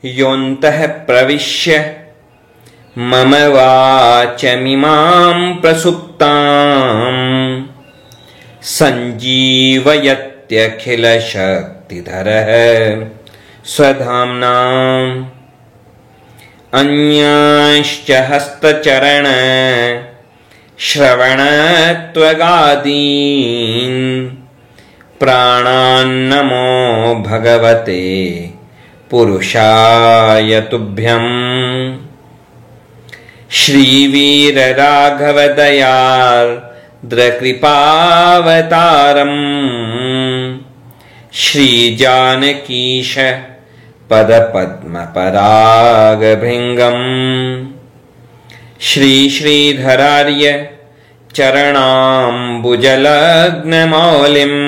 योऽन्तः प्रविश्य मम वाचमिमां प्रसुप्तां सञ्जीवयत्यखिलशक्तिधरः स्वधाम्ना अन्यांश्च हस्तचरण श्रवणत्वगादीन् प्राणान्नमो भगवते पुरुषाय तुभ्यं। श्रीवीरराघवदयार्द्रकृपावतारम् श्रीजानकीश पदपद्मपरागभृङ्गम् श्रीश्रीधरार्य चरणाम्बुजलग्नमौलिम्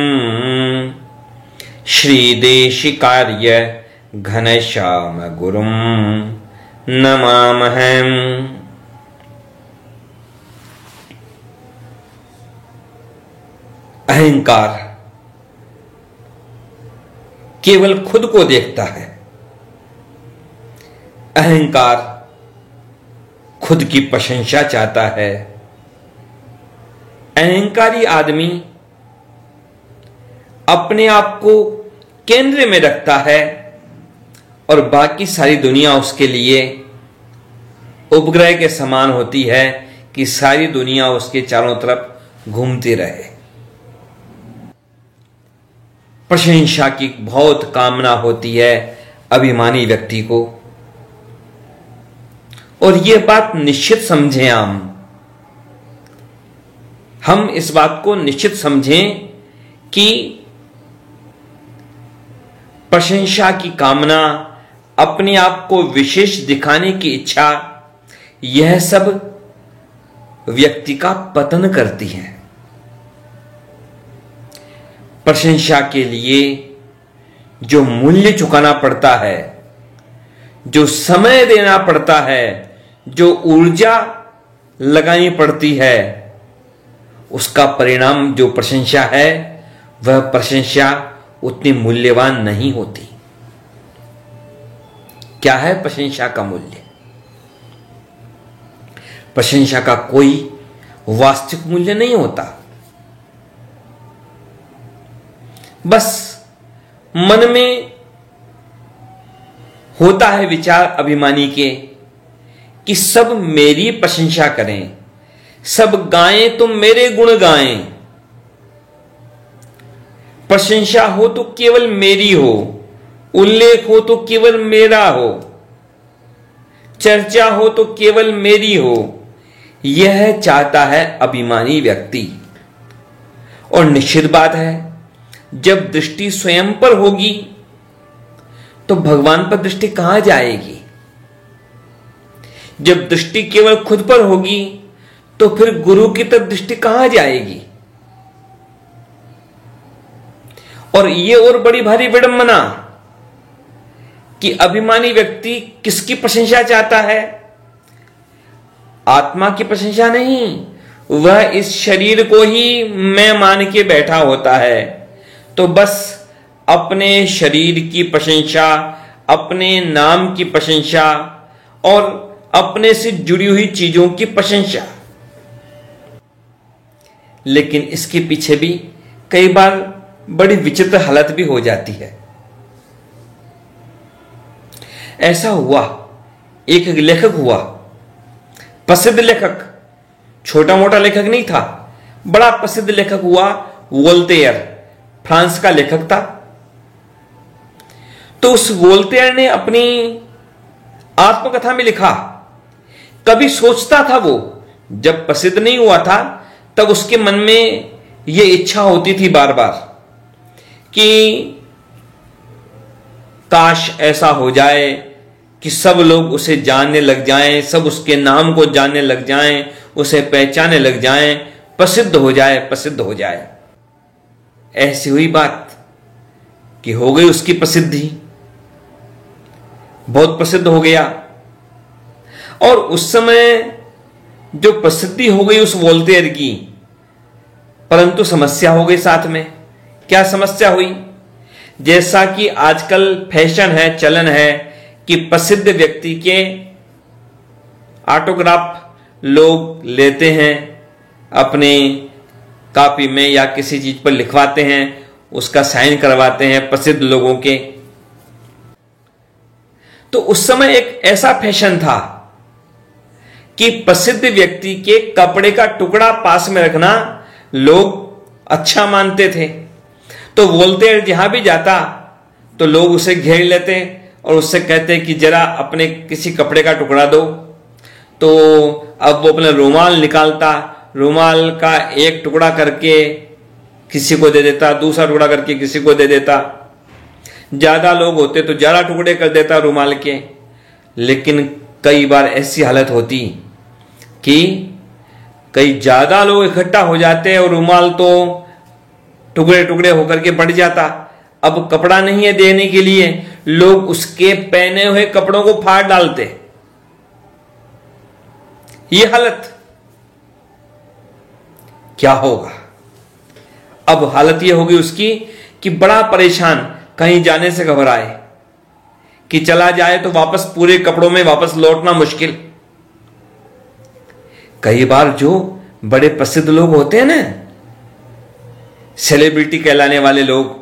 श्रीदेशिकार्य घनश्यामगुरुं नमामहम्। अहंकार केवल खुद को देखता है। अहंकार खुद की प्रशंसा चाहता है। अहंकारी आदमी अपने आप को केंद्र में रखता है और बाकी सारी दुनिया उसके लिए उपग्रह के समान होती है कि सारी दुनिया उसके चारों तरफ घूमती रहे। प्रशंसा की बहुत कामना होती है अभिमानी व्यक्ति को, और यह बात निश्चित समझें। हम इस बात को निश्चित समझें कि प्रशंसा की कामना, अपने आप को विशेष दिखाने की इच्छा, यह सब व्यक्ति का पतन करती है। प्रशंसा के लिए जो मूल्य चुकाना पड़ता है, जो समय देना पड़ता है, जो ऊर्जा लगानी पड़ती है, उसका परिणाम जो प्रशंसा है, वह प्रशंसा उतनी मूल्यवान नहीं होती। क्या है प्रशंसा का मूल्य? प्रशंसा का कोई वास्तविक मूल्य नहीं होता। बस मन में होता है विचार अभिमानी के कि सब मेरी प्रशंसा करें, सब गाएं तो मेरे गुण गाएं, प्रशंसा हो तो केवल मेरी हो, उल्लेख हो तो केवल मेरा हो, चर्चा हो तो केवल मेरी हो। यह चाहता है अभिमानी व्यक्ति। और निश्चित बात है, जब दृष्टि स्वयं पर होगी तो भगवान पर दृष्टि कहां जाएगी? जब दृष्टि केवल खुद पर होगी तो फिर गुरु की तरफ दृष्टि कहां जाएगी? और यह और बड़ी भारी विडंबना कि अभिमानी व्यक्ति किसकी प्रशंसा चाहता है? आत्मा की प्रशंसा नहीं, वह इस शरीर को ही मैं मान के बैठा होता है। तो बस अपने शरीर की प्रशंसा, अपने नाम की प्रशंसा और अपने से जुड़ी हुई चीजों की प्रशंसा। लेकिन इसके पीछे भी कई बार बड़ी विचित्र हालत भी हो जाती है। ऐसा हुआ, एक लेखक हुआ, प्रसिद्ध लेखक, छोटा मोटा लेखक नहीं था, बड़ा प्रसिद्ध लेखक हुआ। वोल्टेयर फ्रांस का लेखक था। तो उस वोल्टेयर ने अपनी आत्मकथा में लिखा, कभी सोचता था वो, जब प्रसिद्ध नहीं हुआ था तब उसके मन में यह इच्छा होती थी बार बार कि काश ऐसा हो जाए कि सब लोग उसे जानने लग जाएं, सब उसके नाम को जानने लग जाएं, उसे पहचानने लग जाएं, प्रसिद्ध हो जाए, प्रसिद्ध हो जाए। ऐसी हुई बात कि हो गई उसकी प्रसिद्धि, बहुत प्रसिद्ध हो गया। और उस समय जो प्रसिद्धि हो गई उस वोल्टेयर की, परंतु समस्या हो गई साथ में। क्या समस्या हुई? जैसा कि आजकल फैशन है, चलन है कि प्रसिद्ध व्यक्ति के ऑटोग्राफ लोग लेते हैं, अपने कॉपी में या किसी चीज पर लिखवाते हैं, उसका साइन करवाते हैं प्रसिद्ध लोगों के। तो उस समय एक ऐसा फैशन था कि प्रसिद्ध व्यक्ति के कपड़े का टुकड़ा पास में रखना लोग अच्छा मानते थे। तो बोलते जहां भी जाता तो लोग उसे घेर लेते और उससे कहते कि जरा अपने किसी कपड़े का टुकड़ा दो। तो अब वो अपना रुमाल निकालता, रुमाल का एक टुकड़ा करके किसी को दे देता, दूसरा टुकड़ा करके किसी को दे देता। ज्यादा लोग होते तो ज्यादा टुकड़े कर देता रुमाल के। लेकिन कई बार ऐसी हालत होती कि कई ज्यादा लोग इकट्ठा हो जाते और रुमाल तो टुकड़े टुकड़े होकर के बढ़ जाता। अब कपड़ा नहीं है देने के लिए, लोग उसके पहने हुए कपड़ों को फाड़ डालते। ये हालत क्या होगा? अब हालत यह होगी उसकी कि बड़ा परेशान, कहीं जाने से घबराए कि चला जाए तो वापस पूरे कपड़ों में वापस लौटना मुश्किल। कई बार जो बड़े प्रसिद्ध लोग होते हैं ना, सेलिब्रिटी कहलाने वाले लोग,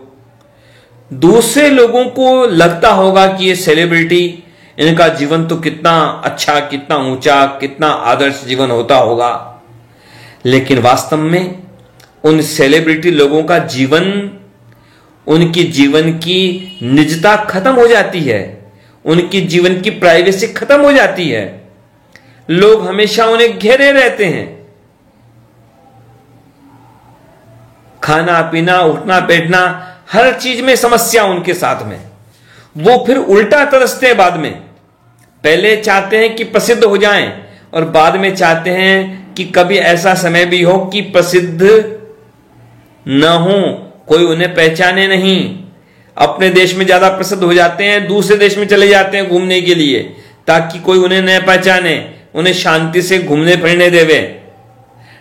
दूसरे लोगों को लगता होगा कि ये सेलिब्रिटी, इनका जीवन तो कितना अच्छा, कितना ऊंचा, कितना आदर्श जीवन होता होगा। लेकिन वास्तव में उन सेलिब्रिटी लोगों का जीवन, उनकी जीवन की निजता खत्म हो जाती है, उनकी जीवन की प्राइवेसी खत्म हो जाती है। लोग हमेशा उन्हें घेरे रहते हैं। खाना पीना, उठना बैठना, हर चीज में समस्या उनके साथ में। वो फिर उल्टा तरसते हैं बाद में। पहले चाहते हैं कि प्रसिद्ध हो जाएं और बाद में चाहते हैं कि कभी ऐसा समय भी हो कि प्रसिद्ध न हो, कोई उन्हें पहचाने नहीं। अपने देश में ज्यादा प्रसिद्ध हो जाते हैं, दूसरे देश में चले जाते हैं घूमने के लिए ताकि कोई उन्हें न पहचाने, उन्हें शांति से घूमने फिरने देवे।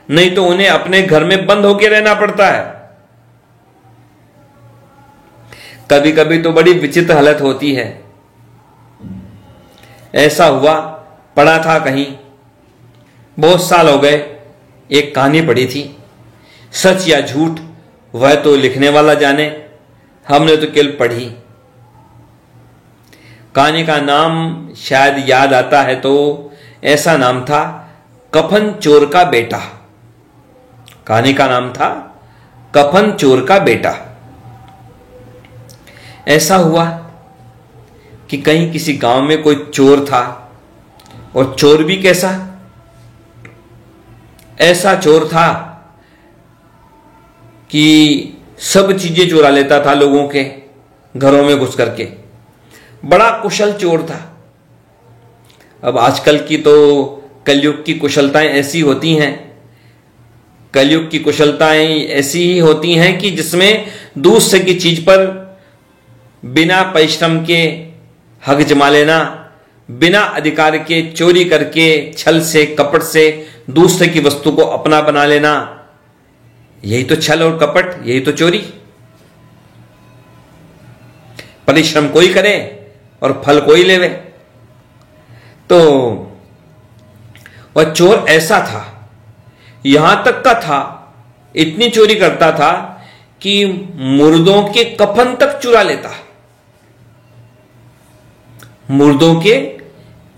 नहीं तो उन्हें अपने घर में बंद होकर रहना पड़ता है। कभी कभी तो बड़ी विचित्र हालत होती है। ऐसा हुआ, पढ़ा था कहीं, बहुत साल हो गए, एक कहानी पढ़ी थी। सच या झूठ वह तो लिखने वाला जाने, हमने तो केवल पढ़ी। कहानी का नाम शायद याद आता है तो ऐसा नाम था, कफन चोर का बेटा। कहानी का नाम था कफन चोर का बेटा। ऐसा हुआ कि कहीं किसी गांव में कोई चोर था, और चोर भी कैसा, ऐसा चोर था कि सब चीजें चुरा लेता था लोगों के घरों में घुस करके। बड़ा कुशल चोर था। अब आजकल की तो कलयुग की कुशलताएं ऐसी होती हैं, कलयुग की कुशलताएं ऐसी ही होती हैं कि जिसमें दूसरे की चीज पर बिना परिश्रम के हक जमा लेना, बिना अधिकार के चोरी करके, छल से, कपट से दूसरे की वस्तु को अपना बना लेना, यही तो छल और कपट, यही तो चोरी। परिश्रम कोई करे और फल कोई लेवे। तो वह चोर ऐसा था, यहां तक का था, इतनी चोरी करता था कि मुर्दों के कफन तक चुरा लेता। मुर्दों के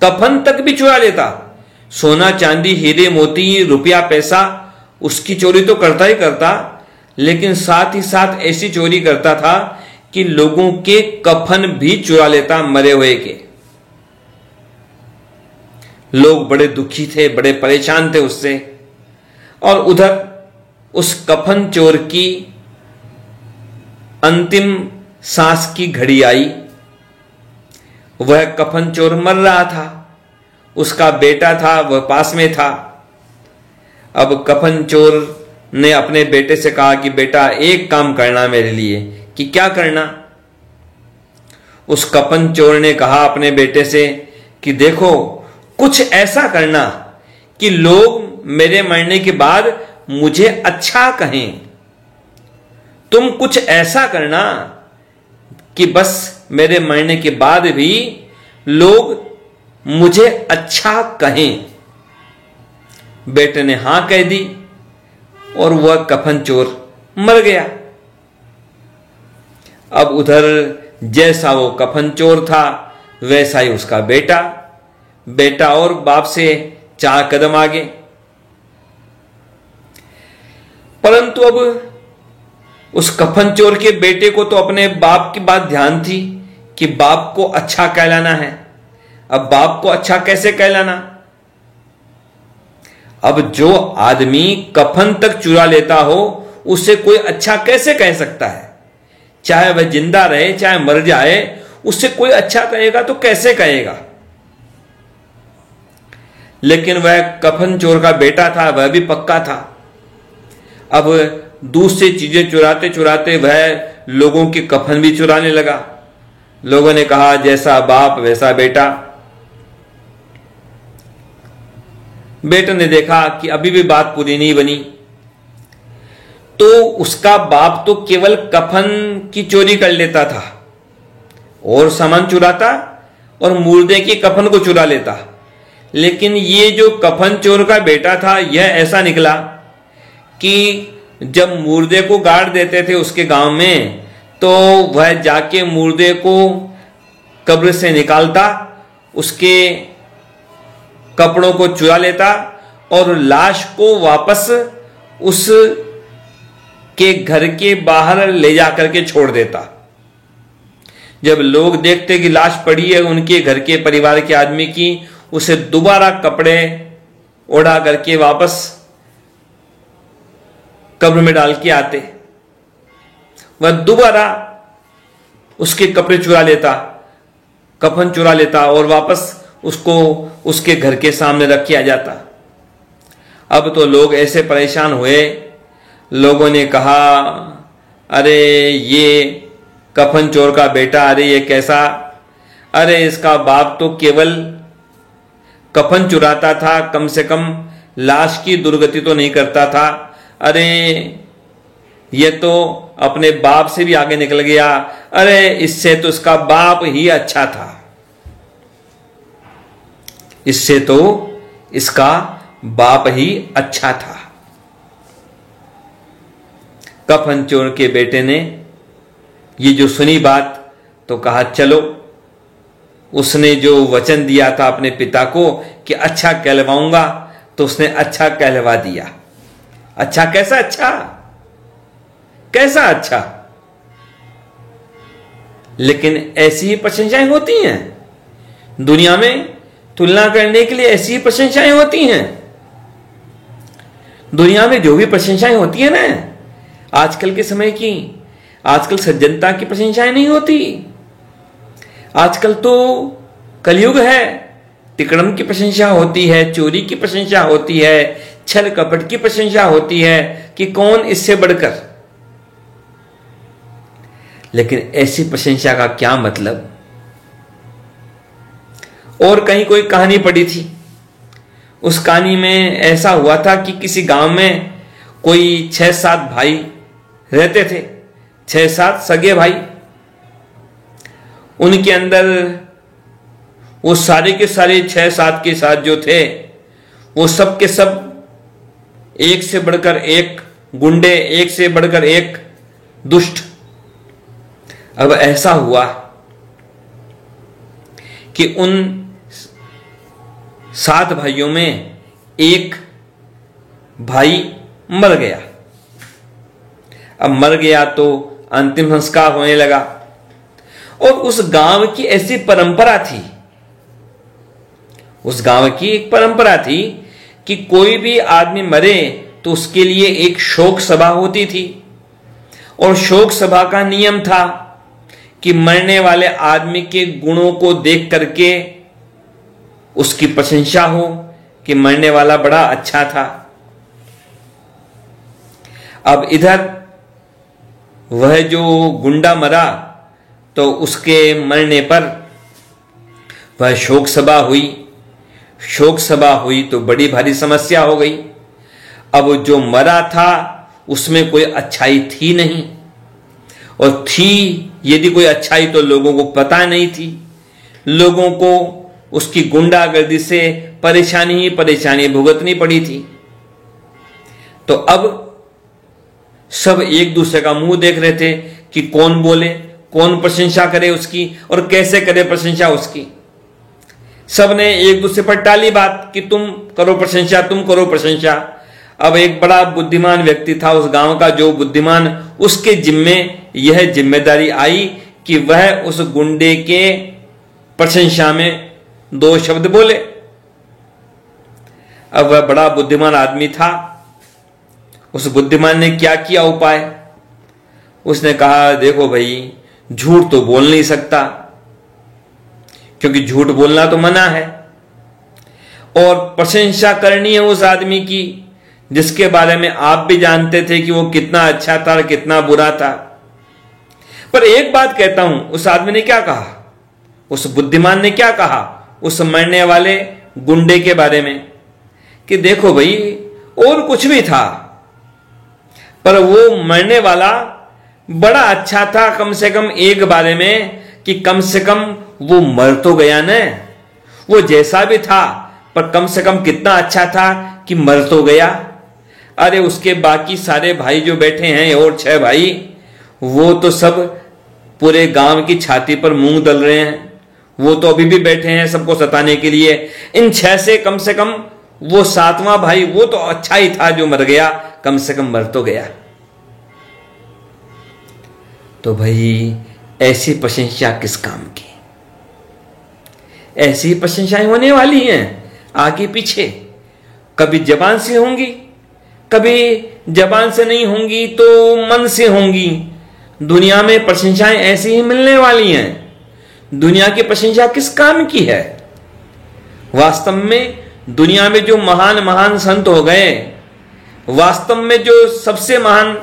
कफन तक भी चुरा लेता। सोना चांदी हीरे मोती रुपया पैसा उसकी चोरी तो करता ही करता, लेकिन साथ ही साथ ऐसी चोरी करता था कि लोगों के कफन भी चुरा लेता मरे हुए के। लोग बड़े दुखी थे, बड़े परेशान थे उससे। और उधर उस कफन चोर की अंतिम सांस की घड़ी आई। वह कफन चोर मर रहा था, उसका बेटा था, वह पास में था। अब कफन चोर ने अपने बेटे से कहा कि बेटा एक काम करना मेरे लिए। कि क्या करना? उस कफन चोर ने कहा अपने बेटे से कि देखो, कुछ ऐसा करना कि लोग मेरे मरने के बाद मुझे अच्छा कहें। तुम कुछ ऐसा करना कि बस मेरे मरने के बाद भी लोग मुझे अच्छा कहें। बेटे ने हां कह दी और वह कफन चोर मर गया। अब उधर जैसा वो कफन चोर था वैसा ही उसका बेटा, बेटा और बाप से 4 कदम आगे। परंतु अब उस कफन चोर के बेटे को तो अपने बाप की बात ध्यान थी कि बाप को अच्छा कहलाना है। अब बाप को अच्छा कैसे कहलाना? अब जो आदमी कफन तक चुरा लेता हो उसे कोई अच्छा कैसे कह सकता है? चाहे वह जिंदा रहे चाहे मर जाए, उससे कोई अच्छा कहेगा तो कैसे कहेगा? लेकिन वह कफन चोर का बेटा था, वह भी पक्का था। अब दूसरी चीजें चुराते चुराते वह लोगों के कफन भी चुराने लगा। लोगों ने कहा जैसा बाप वैसा बेटा। बेटे ने देखा कि अभी भी बात पूरी नहीं बनी, तो उसका बाप तो केवल कफन की चोरी कर लेता था और सामान चुराता और मुर्दे के कफन को चुरा लेता। लेकिन ये जो कफन चोर का बेटा था यह ऐसा निकला कि जब मुर्दे को गाड़ देते थे उसके गांव में, तो वह जाके मुर्दे को कब्र से निकालता, उसके कपड़ों को चुरा लेता और लाश को वापस उस के घर के बाहर ले जाकर के छोड़ देता। जब लोग देखते कि लाश पड़ी है उनके घर के परिवार के आदमी की, उसे दोबारा कपड़े ओढ़ा करके वापस कब्र में डाल के आते। वह दोबारा उसके कपड़े चुरा लेता, कफन चुरा लेता और वापस उसको उसके घर के सामने रख के आ जाता। अब तो लोग ऐसे परेशान हुए, लोगों ने कहा अरे ये कफन चोर का बेटा, अरे ये कैसा, अरे इसका बाप तो केवल कफन चुराता था, कम से कम लाश की दुर्गति तो नहीं करता था। अरे ये तो अपने बाप से भी आगे निकल गया, अरे इससे तो इसका बाप ही अच्छा था, इससे तो इसका बाप ही अच्छा था। कफन चोर के बेटे ने ये जो सुनी बात तो कहा चलो, उसने जो वचन दिया था अपने पिता को कि अच्छा कहलवाऊंगा, तो उसने अच्छा कहलवा दिया। अच्छा कैसा अच्छा, कैसा अच्छा? लेकिन ऐसी ही प्रशंसाएं होती हैं दुनिया में, तुलना करने के लिए ऐसी ही प्रशंसाएं होती हैं दुनिया में। जो भी प्रशंसाएं होती है ना आजकल के समय की, आजकल सज्जनता की प्रशंसाएं नहीं होती। आजकल तो कलयुग है, तिकड़म की प्रशंसा होती है, चोरी की प्रशंसा होती है, छल कपट की प्रशंसा होती है कि कौन इससे बढ़कर। लेकिन ऐसी प्रशंसा का क्या मतलब? और कहीं कोई कहानी पढ़ी थी, उस कहानी में ऐसा हुआ था कि किसी गांव में कोई 6-7 भाई रहते थे, 6-7 सगे भाई। उनके अंदर वो सारे के सारे 6-7 के साथ जो थे वो सब के सब एक से बढ़कर एक गुंडे, एक से बढ़कर एक दुष्ट। अब ऐसा हुआ कि उन 7 भाइयों में एक भाई मर गया। अब मर गया तो अंतिम संस्कार होने लगा, और उस गांव की ऐसी परंपरा थी, उस गांव की एक परंपरा थी कि कोई भी आदमी मरे तो उसके लिए एक शोक सभा होती थी। और शोक सभा का नियम था कि मरने वाले आदमी के गुणों को देख करके उसकी प्रशंसा हो कि मरने वाला बड़ा अच्छा था। अब इधर वह जो गुंडा मरा तो उसके मरने पर वह शोक सभा हुई। शोक सभा हुई तो बड़ी भारी समस्या हो गई। अब जो मरा था उसमें कोई अच्छाई थी नहीं, और थी यदि कोई अच्छाई तो लोगों को पता नहीं थी। लोगों को उसकी गुंडागर्दी से परेशानी ही परेशानी भुगतनी पड़ी थी। तो अब सब एक दूसरे का मुंह देख रहे थे कि कौन बोले, कौन प्रशंसा करे उसकी और कैसे करे प्रशंसा उसकी। सब ने एक दूसरे पर टाली बात कि तुम करो प्रशंसा, तुम करो प्रशंसा। अब एक बड़ा बुद्धिमान व्यक्ति था उस गांव का, जो बुद्धिमान, उसके जिम्मे यह जिम्मेदारी आई कि वह उस गुंडे के प्रशंसा में 2 शब्द बोले। अब वह बड़ा बुद्धिमान आदमी था। उस बुद्धिमान ने क्या किया उपाय? उसने कहा, देखो भाई, झूठ तो बोल नहीं सकता क्योंकि झूठ बोलना तो मना है, और प्रशंसा करनी है उस आदमी की जिसके बारे में आप भी जानते थे कि वो कितना अच्छा था और कितना बुरा था। पर एक बात कहता हूं, उस आदमी ने क्या कहा, उस बुद्धिमान ने क्या कहा उस मरने वाले गुंडे के बारे में कि देखो भाई, और कुछ भी था पर वो मरने वाला बड़ा अच्छा था कम से कम एक बारे में, कि कम से कम वो मर तो गया न। वो जैसा भी था पर कम से कम कितना अच्छा था कि मर तो गया। अरे उसके बाकी सारे भाई जो बैठे हैं और 6 भाई, वो तो सब पूरे गांव की छाती पर मूंग दल रहे हैं। वो तो अभी भी बैठे हैं सबको सताने के लिए। इन 6 से कम वो 7वां भाई वो तो अच्छा ही था जो मर गया, कम से कम मर तो गया। तो भाई ऐसी प्रशंसा किस काम की? ऐसी प्रशंसाएं होने वाली हैं आगे पीछे, कभी जबान से होंगी, कभी जबान से नहीं होंगी तो मन से होंगी। दुनिया में प्रशंसाएं ऐसी ही मिलने वाली हैं। दुनिया की प्रशंसा किस काम की है? वास्तव में दुनिया में जो महान महान संत हो गए, वास्तव में जो सबसे महान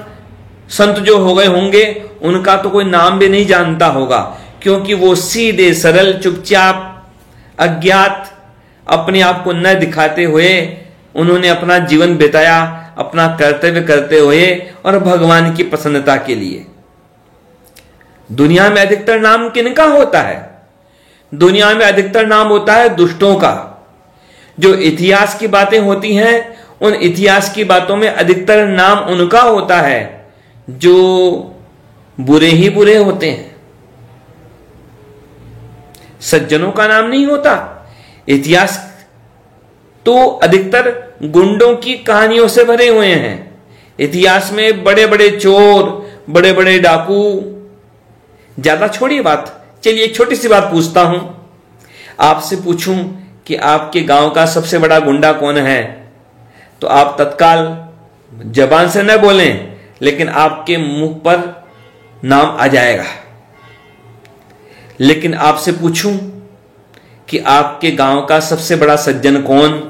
संत जो हो गए होंगे, उनका तो कोई नाम भी नहीं जानता होगा, क्योंकि वो सीधे सरल चुपचाप अज्ञात अपने आप को न दिखाते हुए उन्होंने अपना जीवन बिताया अपना कर्तव्य करते हुए और भगवान की प्रसन्नता के लिए। दुनिया में अधिकतर नाम किनका होता है? दुनिया में अधिकतर नाम होता है दुष्टों का। जो इतिहास की बातें होती हैं, उन इतिहास की बातों में अधिकतर नाम उनका होता है जो बुरे ही बुरे होते हैं। सज्जनों का नाम नहीं होता। इतिहास तो अधिकतर गुंडों की कहानियों से भरे हुए हैं। इतिहास में बड़े बड़े चोर, बड़े बड़े डाकू। ज्यादा छोड़िए बात, चलिए एक छोटी सी बात पूछता हूं। आपसे पूछूं कि आपके गांव का सबसे बड़ा गुंडा कौन है, तो आप तत्काल जबान से न बोलें, लेकिन आपके मुंह पर नाम आ जाएगा। लेकिन आपसे पूछूं कि आपके गांव का सबसे बड़ा सज्जन कौन,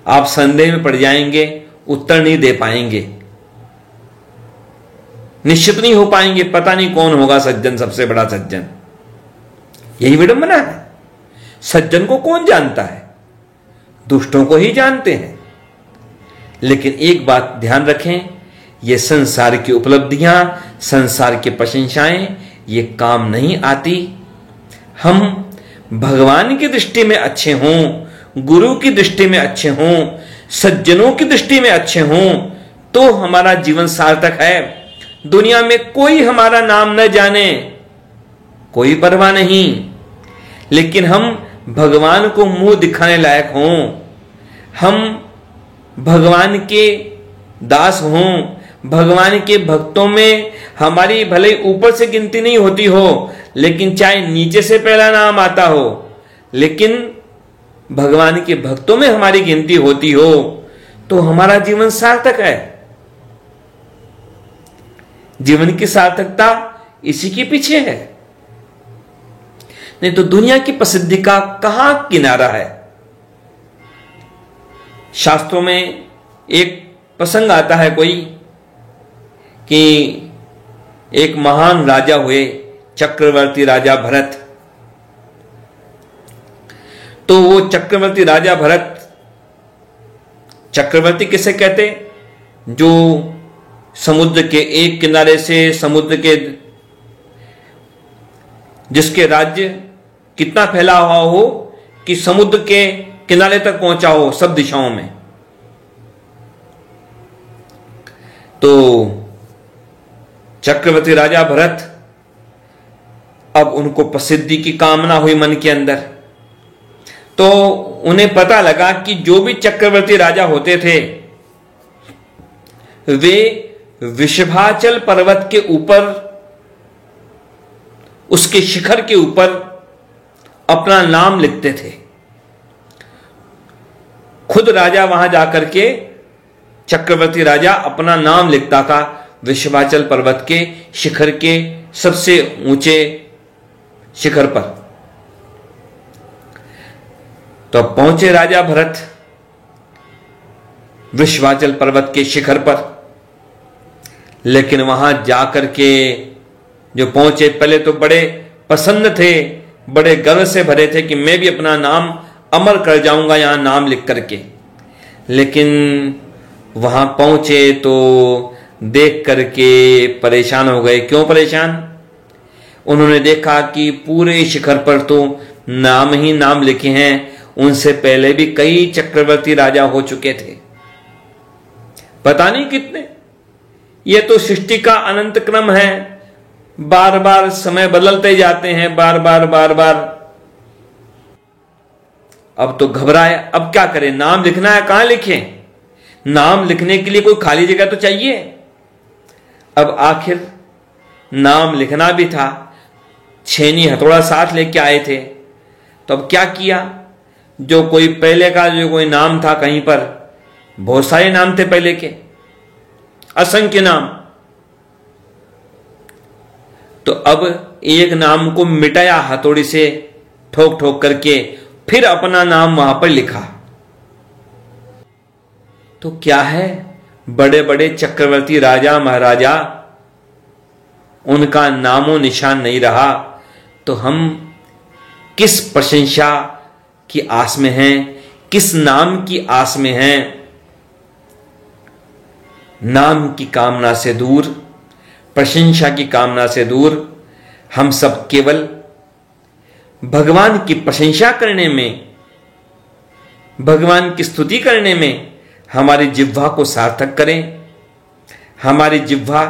आप संदेह में पड़ जाएंगे, उत्तर नहीं दे पाएंगे, निश्चित नहीं हो पाएंगे, पता नहीं कौन होगा सज्जन, सबसे बड़ा सज्जन। यही विडंबना है। सज्जन को कौन जानता है? दुष्टों को ही जानते हैं। लेकिन एक बात ध्यान रखें, ये संसार की उपलब्धियां, संसार की प्रशंसाएं, ये काम नहीं आती। हम भगवान की दृष्टि में अच्छे हों, गुरु की दृष्टि में अच्छे हों, सज्जनों की दृष्टि में अच्छे हों, तो हमारा जीवन सार्थक है। दुनिया में कोई हमारा नाम न जाने, कोई परवाह नहीं, लेकिन हम भगवान को मुंह दिखाने लायक हों, हम भगवान के दास हों, भगवान के भक्तों में हमारी भले ऊपर से गिनती नहीं होती हो, लेकिन चाहे नीचे से पहला नाम आता हो, लेकिन भगवान के भक्तों में हमारी गिनती होती हो, तो हमारा जीवन सार्थक है। जीवन की सार्थकता इसी के पीछे है। नहीं तो दुनिया की प्रसिद्धि का कहां किनारा है। शास्त्रों में एक प्रसंग आता है कोई कि एक महान राजा हुए, चक्रवर्ती राजा भरत। तो वो चक्रवर्ती राजा भरत, चक्रवर्ती किसे कहते? जो समुद्र के एक किनारे से समुद्र के जिसके राज्य कितना फैला हुआ हो कि समुद्र के किनारे तक पहुंचा हो सब दिशाओं में। तो चक्रवर्ती राजा भरत, अब उनको प्रसिद्धि की कामना हुई मन के अंदर। तो उन्हें पता लगा कि जो भी चक्रवर्ती राजा होते थे वे वृषभाचल पर्वत के ऊपर, उसके शिखर के ऊपर अपना नाम लिखते थे। खुद राजा वहां जाकर के, चक्रवर्ती राजा अपना नाम लिखता था वृषभाचल पर्वत के शिखर के सबसे ऊंचे शिखर पर। तो पहुंचे राजा भरत वृषभाचल पर्वत के शिखर पर, लेकिन वहां जाकर के जो पहुंचे, पहले तो बड़े प्रसन्न थे, बड़े गर्व से भरे थे कि मैं भी अपना नाम अमर कर जाऊंगा यहां नाम लिख करके। लेकिन वहां पहुंचे तो देख करके परेशान हो गए। क्यों परेशान? उन्होंने देखा कि पूरे शिखर पर तो नाम ही नाम लिखे हैं, उनसे पहले भी कई चक्रवर्ती राजा हो चुके थे, पता नहीं कितने। यह तो सृष्टि का अनंत क्रम है, बार बार समय बदलते जाते हैं, बार बार बार बार। अब तो घबराए, अब क्या करें? नाम लिखना है, कहां लिखें? नाम लिखने के लिए कोई खाली जगह तो चाहिए। अब आखिर नाम लिखना भी था, छेनी हथौड़ा साथ लेके आए थे। तो अब क्या किया? जो कोई पहले का जो कोई नाम था कहीं पर, बहुत सारे नाम थे पहले के, असंख्य नाम। तो अब एक नाम को मिटाया हथौड़ी से ठोक ठोक करके, फिर अपना नाम वहां पर लिखा। तो क्या है, बड़े बड़े चक्रवर्ती राजा महाराजा, उनका नामो निशान नहीं रहा। तो हम किस प्रशंसा की आस में हैं, किस नाम की आस में हैं? नाम की कामना से दूर, प्रशंसा की कामना से दूर, हम सब केवल भगवान की प्रशंसा करने में, भगवान की स्तुति करने में हमारी जिह्वा को सार्थक करें। हमारी जिह्वा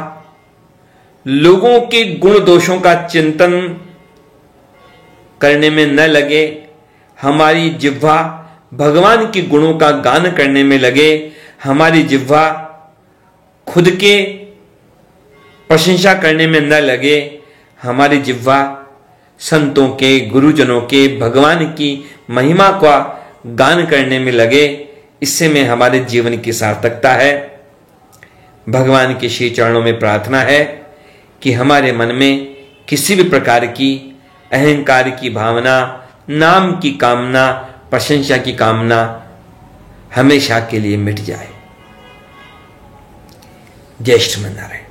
लोगों के गुण दोषों का चिंतन करने में न लगे, हमारी जिह्वा भगवान के गुणों का गान करने में लगे। हमारी जिह्वा खुद के प्रशंसा करने में न लगे, हमारी जिह्वा संतों के, गुरुजनों के, भगवान की महिमा का गान करने में लगे। इससे में हमारे जीवन की सार्थकता है। भगवान के श्री चरणों में प्रार्थना है कि हमारे मन में किसी भी प्रकार की अहंकार की भावना, नाम की कामना, प्रशंसा की कामना हमेशा के लिए मिट जाए। जय श्रीमन नारायण।